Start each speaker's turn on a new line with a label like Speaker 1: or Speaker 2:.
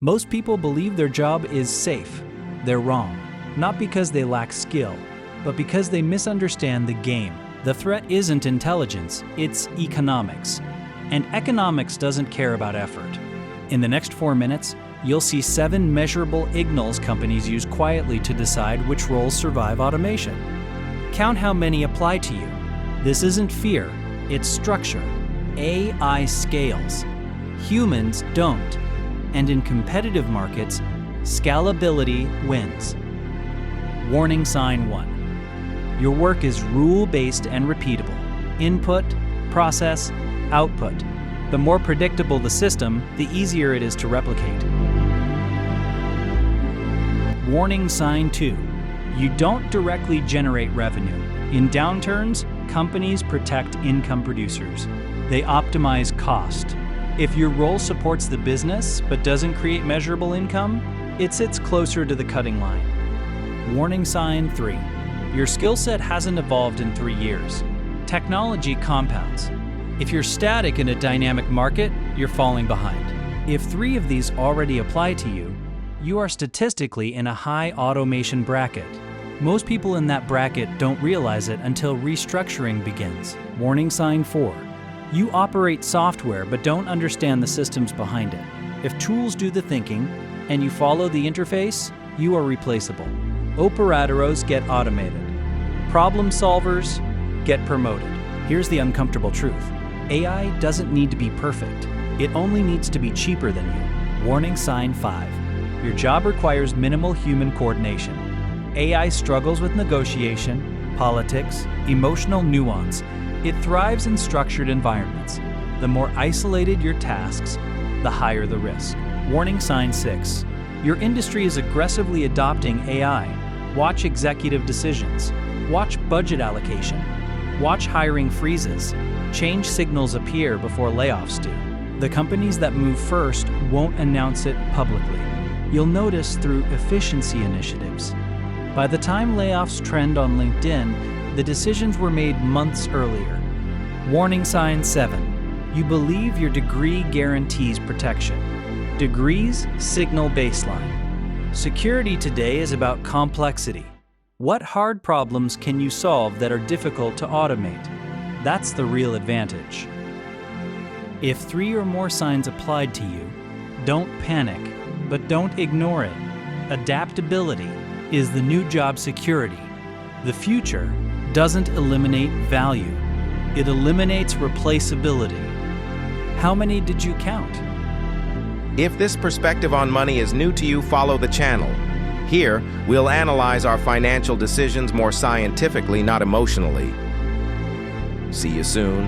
Speaker 1: Most people believe their job is safe. They're wrong, not because they lack skill, but because they misunderstand the game. The threat isn't intelligence, it's economics. And economics doesn't care about effort. In the next 4 minutes, you'll see 7 measurable signals companies use quietly to decide which roles survive automation. Count how many apply to you. This isn't fear, it's structure. AI scales. Humans don't. And in competitive markets, scalability wins. Warning sign 1. Your work is rule-based and repeatable. Input, process, output. The more predictable the system, the easier it is to replicate. Warning sign 2. You don't directly generate revenue. In downturns, companies protect income producers. They optimize cost. If your role supports the business but doesn't create measurable income, it sits closer to the cutting line. Warning sign 3. Your skill set hasn't evolved in 3 years. Technology compounds. If you're static in a dynamic market, you're falling behind. If 3 of these already apply to you, you are statistically in a high automation bracket. Most people in that bracket don't realize it until restructuring begins. Warning sign 4. You operate software but don't understand the systems behind it. If tools do the thinking and you follow the interface, you are replaceable. Operadoros get automated. Problem solvers get promoted. Here's the uncomfortable truth. AI doesn't need to be perfect. It only needs to be cheaper than you. Warning sign 5. Your job requires minimal human coordination. AI struggles with negotiation, politics, emotional nuance. It thrives in structured environments. The more isolated your tasks, the higher the risk. Warning sign 6. Your industry is aggressively adopting AI. Watch executive decisions. Watch budget allocation. Watch hiring freezes. Change signals appear before layoffs do. The companies that move first won't announce it publicly. You'll notice through efficiency initiatives. By the time layoffs trend on LinkedIn, the decisions were made months earlier. Warning sign 7. You believe your degree guarantees protection. Degrees signal baseline. Security today is about complexity. What hard problems can you solve that are difficult to automate? That's the real advantage. If 3 or more signs applied to you, don't panic, but don't ignore it. Adaptability is the new job security. The future doesn't eliminate value. It eliminates replaceability. How many did you count?
Speaker 2: If this perspective on money is new to you, follow the channel. Here, we'll analyze our financial decisions more scientifically, not emotionally. See you soon.